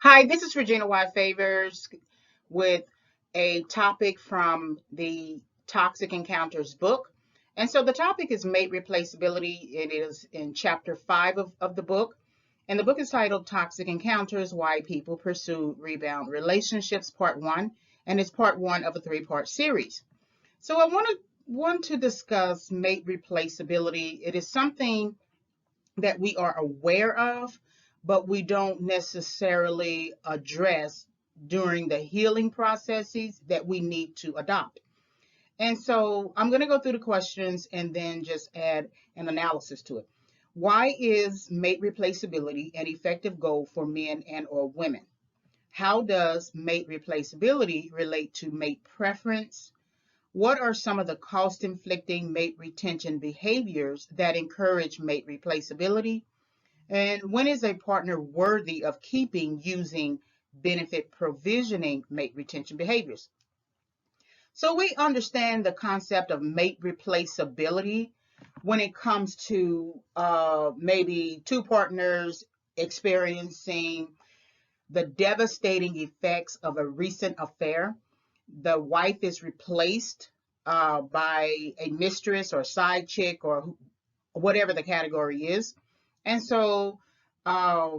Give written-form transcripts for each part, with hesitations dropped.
Hi, this is Regina Y. Favors with a topic from the Toxic Encounters book. And so the topic is mate replaceability. It is in chapter 5 of the book. And the book is titled Toxic Encounters Why People Pursue Rebound Relationships, Part 1. And it's part 1 of a 3-part series. So I want to discuss mate replaceability. It is something that we are aware of, but we don't necessarily address during the healing processes that we need to adopt. And so I'm going to go through the questions and then just add an analysis to it. Why is mate replaceability an effective goal for men and or women? How does mate replaceability relate to mate preference? What are some of the cost-inflicting mate retention behaviors that encourage mate replaceability? And when is a partner worthy of keeping using benefit provisioning mate retention behaviors? So we understand the concept of mate replaceability when it comes to maybe two partners experiencing the devastating effects of a recent affair. The wife is replaced by a mistress or side chick or whatever the category is. And so uh,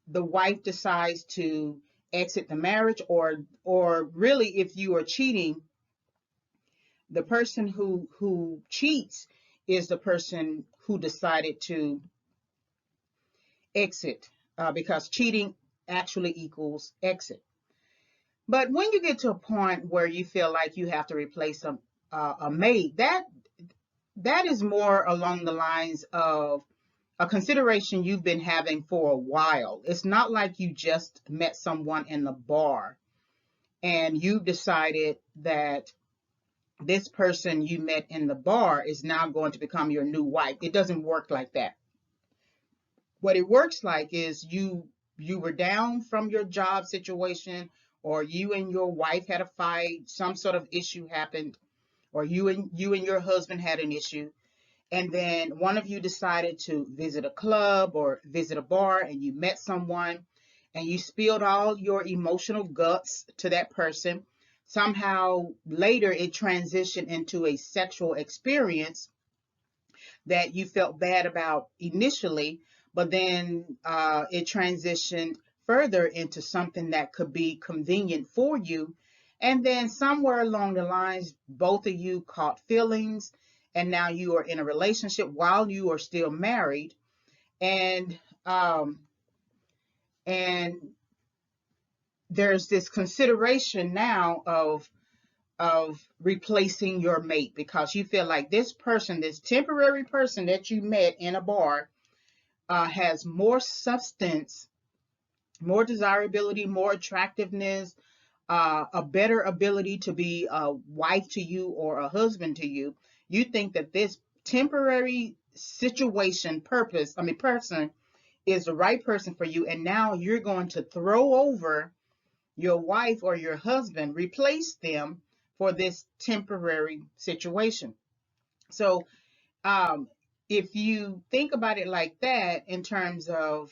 the wife decides to exit the marriage, or really, if you are cheating, the person who cheats is the person who decided to exit, because cheating actually equals exit. But when you get to a point where you feel like you have to replace a mate, that is more along the lines of a consideration you've been having for a while. It's not like you just met someone in the bar and you've decided that this person you met in the bar is now going to become your new wife. It doesn't work like that. What it works like is you were down from your job situation, or you and your wife had a fight, some sort of issue happened, or you and your husband had an issue, and then one of you decided to visit a club or visit a bar, and you met someone and you spilled all your emotional guts to that person. Somehow later it transitioned into a sexual experience that you felt bad about initially, but then it transitioned further into something that could be convenient for you. And then somewhere along the lines, both of you caught feelings, and now you are in a relationship while you are still married. And um, and there's this consideration now of replacing your mate because you feel like this person, this temporary person that you met in a bar, has more substance, more desirability, more attractiveness, a better ability to be a wife to you or a husband to you. You think that this temporary situation, person is the right person for you, and now you're going to throw over your wife or your husband, replace them for this temporary situation. So um, if you think about it like that in terms of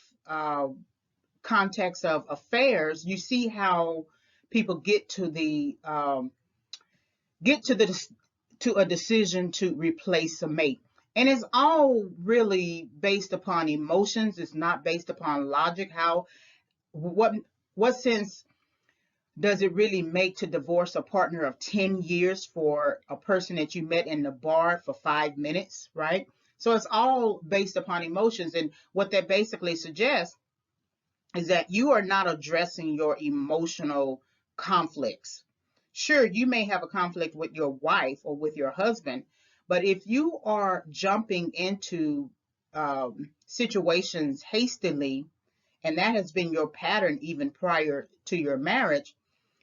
context of affairs, you see how people get to the to a decision to replace a mate. And it's all really based upon emotions. It's not based upon logic. What what sense does it really make to divorce a partner of 10 years for a person that you met in the bar for 5 minutes, right? So it's all based upon emotions. And what that basically suggests is that you are not addressing your emotional conflicts. Sure, you may have a conflict with your wife or with your husband, but if you are jumping into situations hastily, and that has been your pattern even prior to your marriage,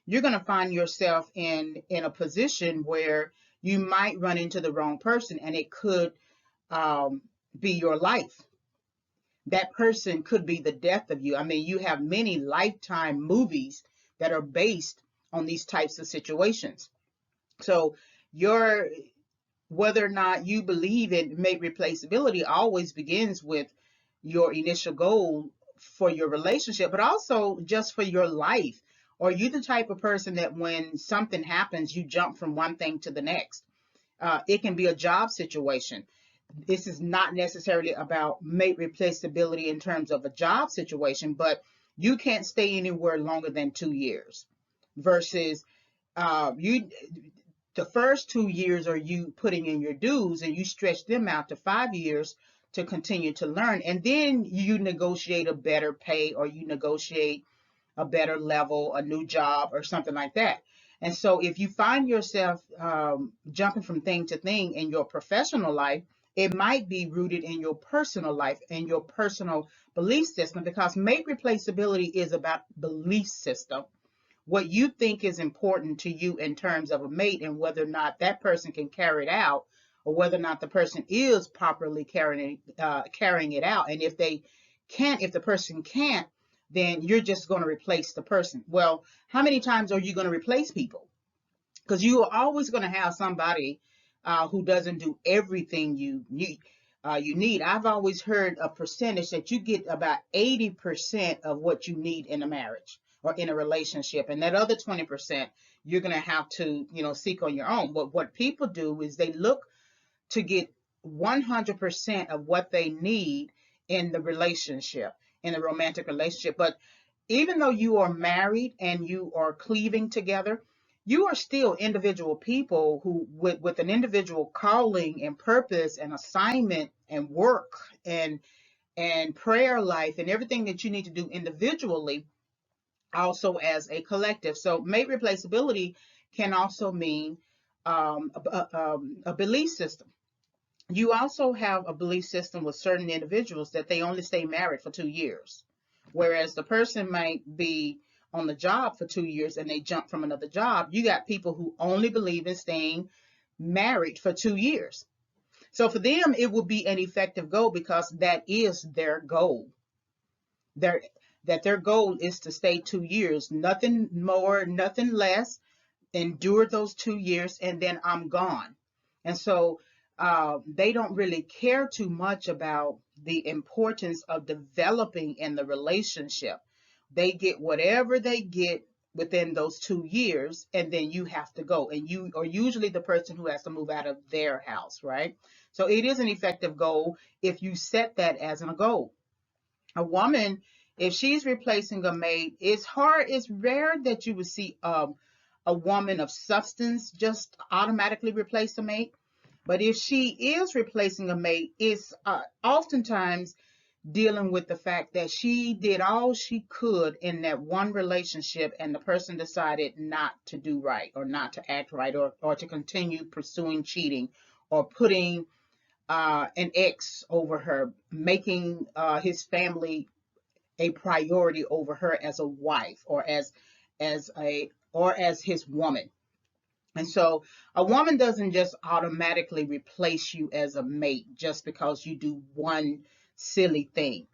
you're going to find yourself in a position where you might run into the wrong person, and it could um, be your life. That person could be the death of you. I mean, you have many Lifetime movies that are based on these types of situations. So your whether or not you believe in mate replaceability always begins with your initial goal for your relationship, but also just for your life. Or you the type of person that when something happens, you jump from one thing to the next? It can be a job situation. This is not necessarily about mate replaceability in terms of a job situation, but you can't stay anywhere longer than 2 years versus you the first 2 years are you putting in your dues and you stretch them out to 5 years to continue to learn, and then you negotiate a better pay or you negotiate a better level, a new job or something like that. And so if you find yourself jumping from thing to thing in your professional life, it might be rooted in your personal life and your personal belief system, because mate replaceability is about belief system, what you think is important to you in terms of a mate, and whether or not that person can carry it out, or whether or not the person is properly carrying it out. And if they can't, if the person can't, then you're just going to replace the person. Well, how many times are you going to replace people? Because you are always going to have somebody who doesn't do everything you need. I've always heard a percentage that you get about 80% of what you need in a marriage or in a relationship, and that other 20% you're going to have to, seek on your own. But what people do is they look to get 100% of what they need in the relationship, in the romantic relationship. But even though you are married and you are cleaving together, you are still individual people who with an individual calling and purpose and assignment and work and prayer life and everything that you need to do individually, also as a collective. So mate replaceability can also mean a belief system. You also have a belief system with certain individuals that they only stay married for 2 years, whereas the person might be on the job for 2 years and they jump from another job. You got people who only believe in staying married for 2 years. So for them, it would be an effective goal because that is their goal. Their goal is to stay 2 years, nothing more, nothing less. Endure those 2 years, and then I'm gone. And so they don't really care too much about the importance of developing in the relationship. They get whatever they get within those 2 years, and then you have to go. And you are usually the person who has to move out of their house, right? So it is an effective goal if you set that as a goal. A woman, if she's replacing a mate, it's rare that you would see a woman of substance just automatically replace a mate. But if she is replacing a mate, it's oftentimes dealing with the fact that she did all she could in that one relationship and the person decided not to do right or not to act right, or to continue pursuing cheating or putting an ex over her, making his family a priority over her as a wife or as his woman. And so a woman doesn't just automatically replace you as a mate just because you do one silly thing.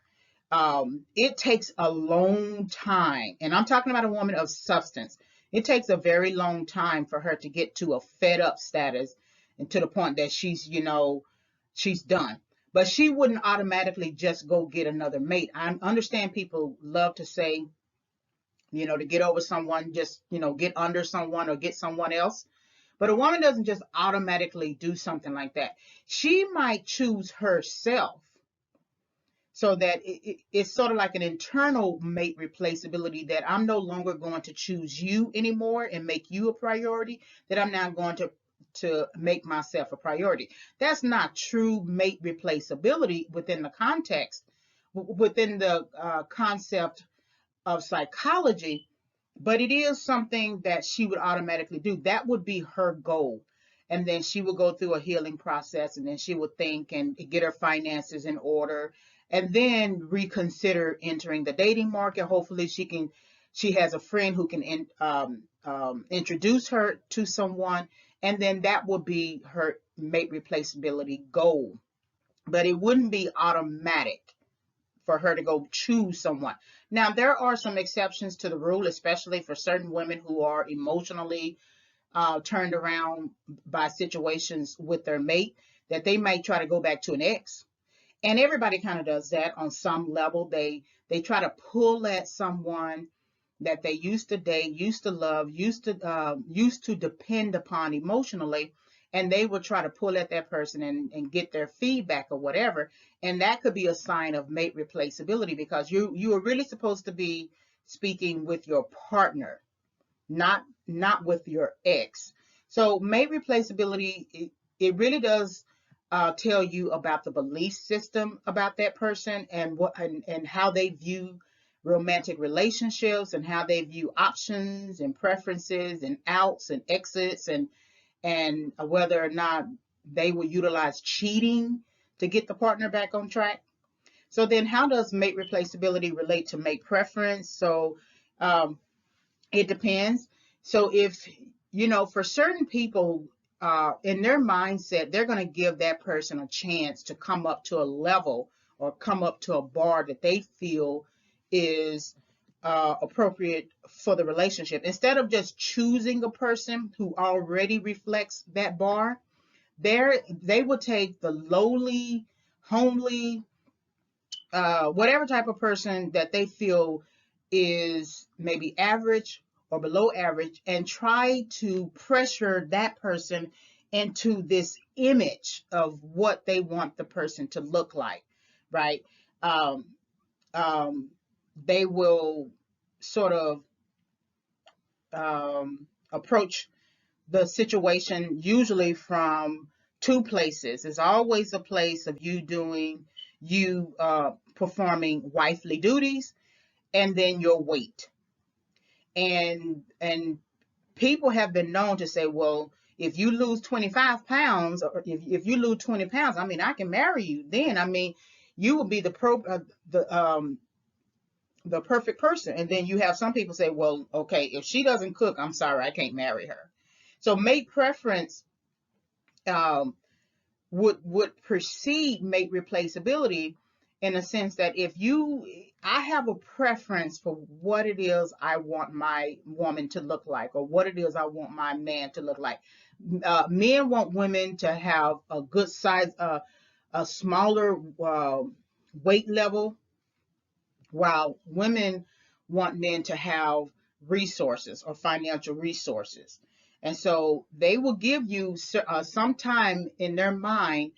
It takes a long time, and I'm talking about a woman of substance. It takes a very long time for her to get to a fed up status and to the point that she's done. But she wouldn't automatically just go get another mate. I understand people love to say, to get over someone, just, get under someone or get someone else. But a woman doesn't just automatically do something like that. She might choose herself, so that it's sort of like an internal mate replaceability, that I'm no longer going to choose you anymore and make you a priority, that I'm now going to make myself a priority. That's not true mate replaceability within the context, within the concept of psychology, but it is something that she would automatically do. That would be her goal. And then she would go through a healing process, and then she would think and get her finances in order, and then reconsider entering the dating market. Hopefully she has a friend who can introduce her to someone, and then that would be her mate replaceability goal. But it wouldn't be automatic for her to go choose someone. Now, there are some exceptions to the rule, especially for certain women who are emotionally turned around by situations with their mate, that they might try to go back to an ex. And everybody kind of does that on some level. They They try to pull at someone that they used to date, used to love, used to depend upon emotionally, and they will try to pull at that person and get their feedback or whatever. And that could be a sign of mate replaceability, because you are really supposed to be speaking with your partner, not with your ex. So mate replaceability, it really does tell you about the belief system about that person, and and how they view romantic relationships, and how they view options and preferences and outs and exits, and whether or not they will utilize cheating to get the partner back on track. So then how does mate replaceability relate to mate preference? So um, it depends. So if, for certain people, in their mindset, they're going to give that person a chance to come up to a level or come up to a bar that they feel is appropriate for the relationship. Instead of just choosing a person who already reflects that bar, they will take the lowly, homely, whatever type of person that they feel is maybe average or below average, and try to pressure that person into this image of what they want the person to look like, right? Um, um, they will sort of approach the situation usually from two places. It's always a place of you performing wifely duties, and then your weight. And people have been known to say, well, if you lose 25 pounds, or if you lose 20 pounds, I mean, I can marry you then. I mean, you will be the perfect person. And then you have some people say, well, okay, if she doesn't cook, I'm sorry, I can't marry her. So mate preference um, would precede mate replaceability, in a sense that I have a preference for what it is I want my woman to look like, or what it is I want my man to look like. Men want women to have a good size, a smaller weight level, while women want men to have resources or financial resources. And so they will give you some time in their mind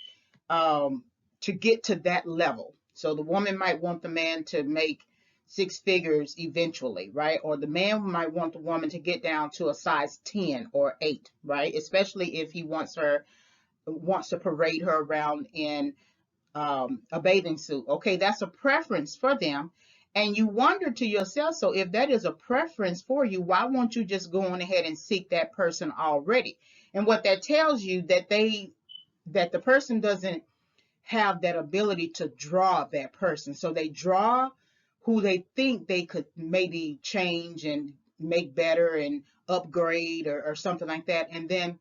um, to get to that level. So the woman might want the man to make six figures eventually, right? Or the man might want the woman to get down to a size 10 or 8, right? Especially if he wants to parade her around in a bathing suit. Okay, that's a preference for them. And you wonder to yourself, so if that is a preference for you, why won't you just go on ahead and seek that person already? And what that tells you, that the person doesn't have that ability to draw that person. So they draw who they think they could maybe change and make better and upgrade, or something like that. And then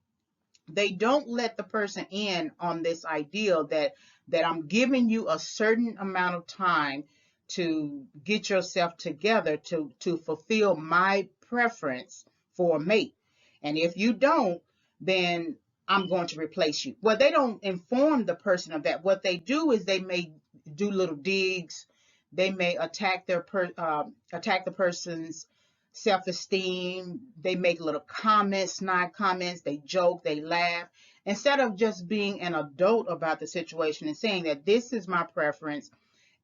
they don't let the person in on this ideal that I'm giving you a certain amount of time to get yourself together to fulfill my preference for a mate. And if you don't, then I'm going to replace you. Well, they don't inform the person of that. What they do is they may do little digs. They may attack the person's self-esteem. They make little comments, snide comments. They joke, they laugh, instead of just being an adult about the situation and saying that this is my preference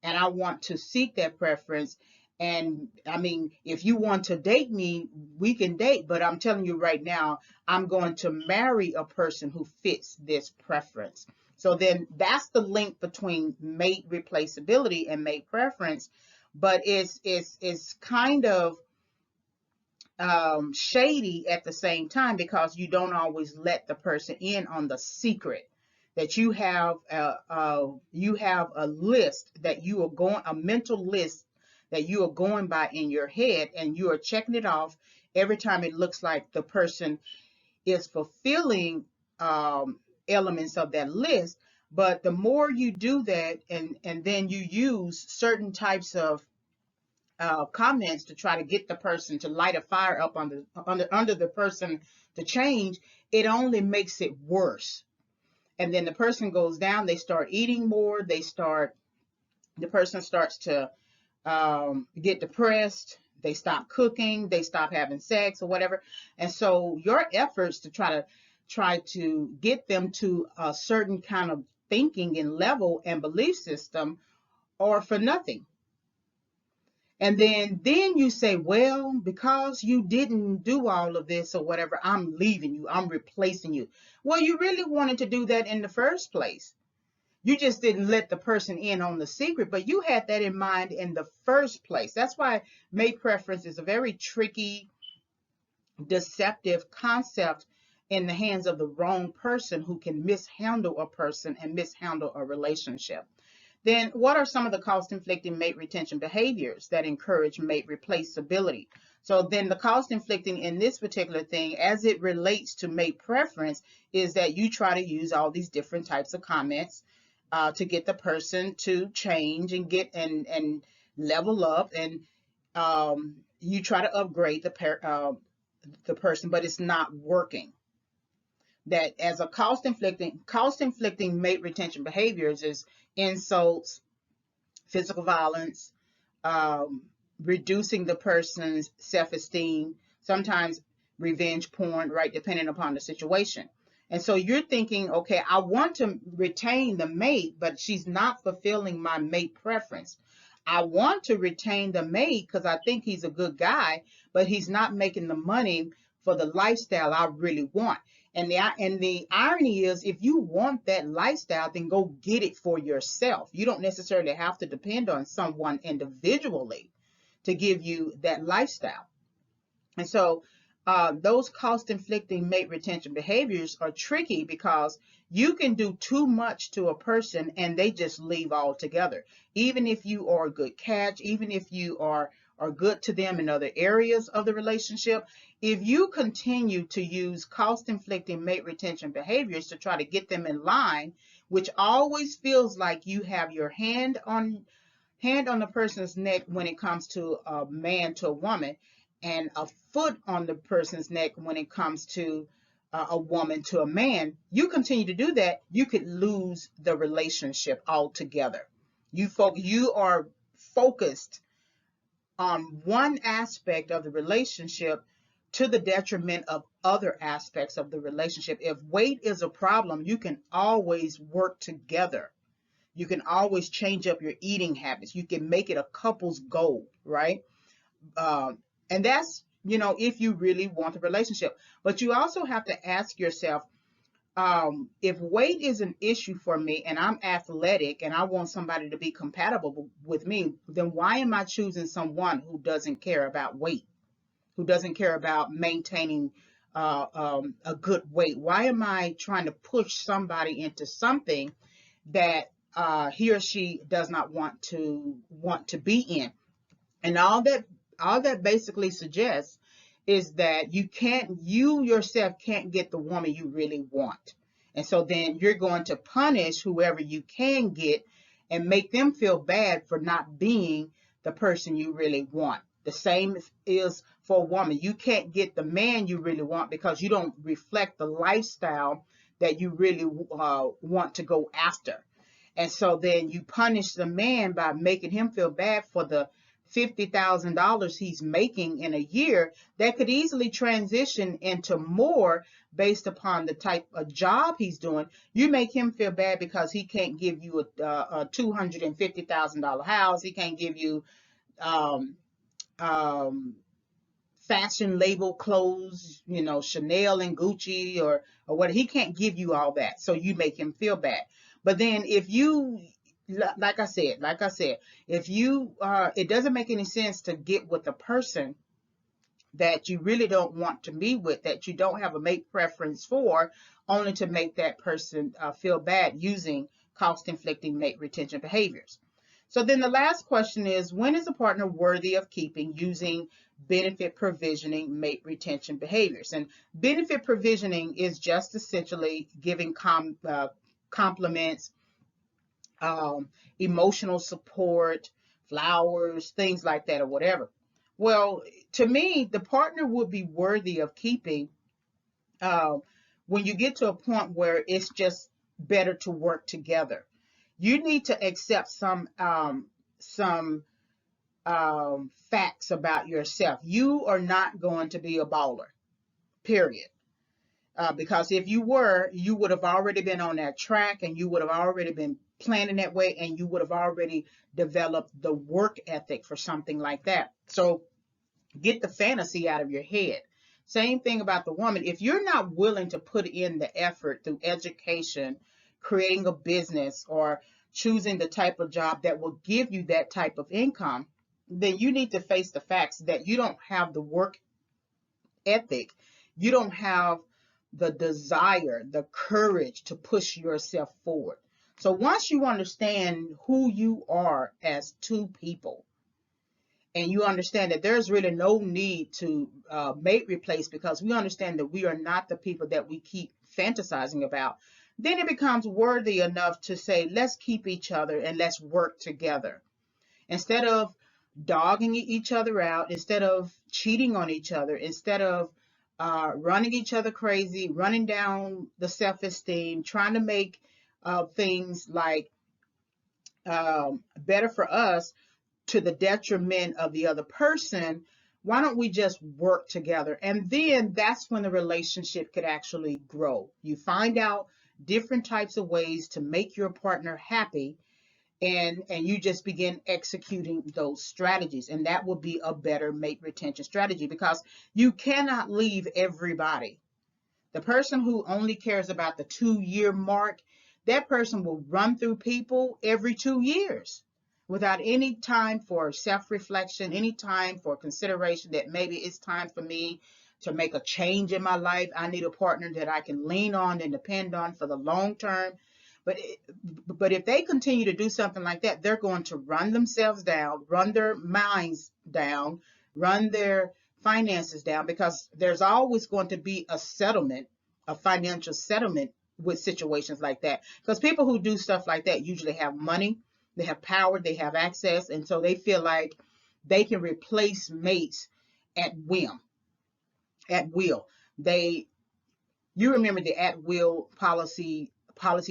and I want to seek that preference. And I mean, if you want to date me, we can date, but I'm telling you right now, I'm going to marry a person who fits this preference. So then that's the link between mate replaceability and mate preference. But it's kind of shady at the same time, because you don't always let the person in on the secret that you have a list that you are going a mental list that you are going by in your head, and you are checking it off every time it looks like the person is fulfilling elements of that list. But the more you do that, and then you use certain types of comments to try to get the person to light a fire up under the person to change, it only makes it worse. And then the person goes down, they start eating more, the person starts to get depressed, they stop cooking, they stop having sex or whatever. And so your efforts to try to get them to a certain kind of thinking and level and belief system are for nothing. And then you say, well, because you didn't do all of this or whatever, I'm leaving you, I'm replacing you. Well, you really wanted to do that in the first place. You just didn't let the person in on the secret, but you had that in mind in the first place. That's why mate preference is a very tricky, deceptive concept in the hands of the wrong person who can mishandle a person and mishandle a relationship. Then, what are some of the cost-inflicting mate retention behaviors that encourage mate replaceability? So then the cost-inflicting in this particular thing, as it relates to mate preference, is that you try to use all these different types of comments to get the person to change and get and level up, and you try to upgrade the person, but it's not working. That as a cost-inflicting mate retention behaviors is insults, physical violence, um, reducing the person's self-esteem, sometimes revenge porn, right, depending upon the situation. And so you're thinking, okay, I want to retain the mate, but she's not fulfilling my mate preference. I want to retain the mate because I think he's a good guy, but he's not making the money for the lifestyle I really want. And the irony is, if you want that lifestyle, then go get it for yourself. You don't necessarily have to depend on someone individually to give you that lifestyle. And so those cost-inflicting mate retention behaviors are tricky because you can do too much to a person and they just leave altogether. Even if you are a good catch, even if you are good to them in other areas of the relationship, if you continue to use cost-inflicting mate retention behaviors to try to get them in line, which always feels like you have your hand on the person's neck when it comes to a man to a woman, and a foot on the person's neck when it comes to a woman to a man, you continue to do that, you could lose the relationship altogether. You are focused on one aspect of the relationship to the detriment of other aspects of the relationship. If weight is a problem, you can always work together. You can always change up your eating habits. You can make it a couple's goal, right? And that's, if you really want the relationship. But you also have to ask yourself, if weight is an issue for me and I'm athletic and I want somebody to be compatible with me, then why am I choosing someone who doesn't care about weight, who doesn't care about maintaining a good weight? Why am I trying to push somebody into something that he or she does not want to be in? And all that basically suggests is that you yourself can't get the woman you really want. And so then you're going to punish whoever you can get and make them feel bad for not being the person you really want. The same is for a woman. You can't get the man you really want because you don't reflect the lifestyle that you really want to go after. And so then you punish the man by making him feel bad for the $50,000 he's making in a year that could easily transition into more based upon the type of job he's doing. You make him feel bad because he can't give you a $250,000 house. He can't give you um, um, fashion label clothes, Chanel and Gucci or what. He can't give you all that. So you make him feel bad. But then if you, like I said, if you, it doesn't make any sense to get with a person that you really don't want to be with, that you don't have a mate preference for, only to make that person feel bad using cost-inflicting mate retention behaviors. So then the last question is, when is a partner worthy of keeping using benefit provisioning mate retention behaviors? And benefit provisioning is just essentially giving compliments, emotional support, flowers, things like that, or whatever. Well, to me, the partner would be worthy of keeping when you get to a point where it's just better to work together. You need to accept some facts about yourself. You are not going to be a baller, period. Because if you were, you would have already been on that track and you would have already been planning that way and you would have already developed the work ethic for something like that. So get the fantasy out of your head. Same thing about the woman. If you're not willing to put in the effort through education, creating a business, or choosing the type of job that will give you that type of income, then you need to face the facts that you don't have the work ethic. You don't have the desire, the courage to push yourself forward. So once you understand who you are as two people, and you understand that there's really no need to mate replace, because we understand that we are not the people that we keep fantasizing about, then it becomes worthy enough to say, let's keep each other and let's work together. Instead of dogging each other out, instead of cheating on each other, instead of running each other crazy, running down the self-esteem, trying to make things like better for us to the detriment of the other person, why don't we just work together? And then that's when the relationship could actually grow. You find out different types of ways to make your partner happy, and you just begin executing those strategies, and that will be a better mate retention strategy, because you cannot leave everybody. The person who only cares about the 2-year mark, that person will run through people every 2 years without any time for self-reflection, any time for consideration that maybe it's time for me to make a change in my life. I need a partner that I can lean on and depend on for the long term. But if they continue to do something like that, they're going to run themselves down, run their minds down, run their finances down, because there's always going to be a settlement, a financial settlement with situations like that. Because people who do stuff like that usually have money, they have power, they have access, and so they feel like they can replace mates at whim, at will. You remember the at will policy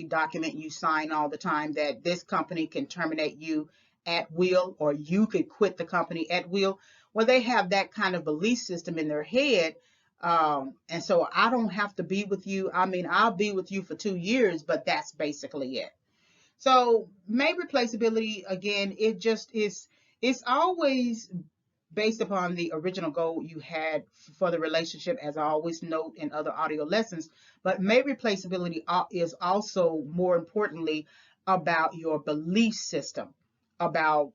document you sign all the time, that this company can terminate you at will, or you could quit the company at will. Well, they have that kind of belief system in their head. And so I don't have to be with you. I mean, I'll be with you for 2 years, but that's basically it. So mate replaceability, again, it's always based upon the original goal you had for the relationship, as I always note in other audio lessons. But mate replaceability is also, more importantly, about your belief system, about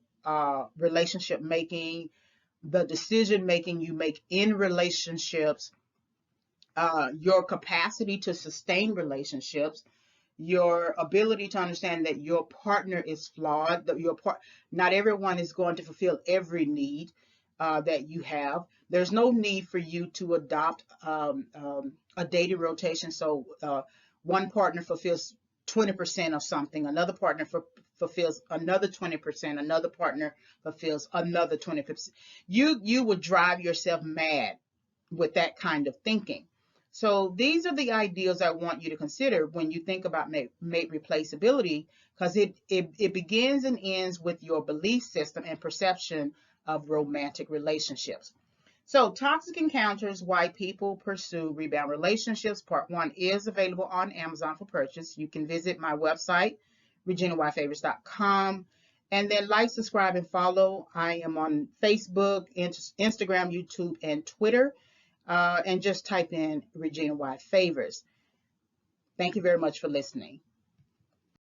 relationship making, the decision making you make in relationships, your capacity to sustain relationships, your ability to understand that your partner is flawed, that not everyone is going to fulfill every need that you have. There's no need for you to adopt a dating rotation. So one partner fulfills 20% of something, another partner fulfills another 20%, another partner fulfills another 20%. You would drive yourself mad with that kind of thinking. So these are the ideas I want you to consider when you think about mate replaceability, because it begins and ends with your belief system and perception of romantic relationships. So Toxic Encounters, Why People Pursue Rebound Relationships, Part 1 is available on Amazon for purchase. You can visit my website, reginayfavors.com, and then like, subscribe, and follow. I am on Facebook, Instagram, YouTube, and Twitter. And just type in Regina Y. Favors. Thank you very much for listening.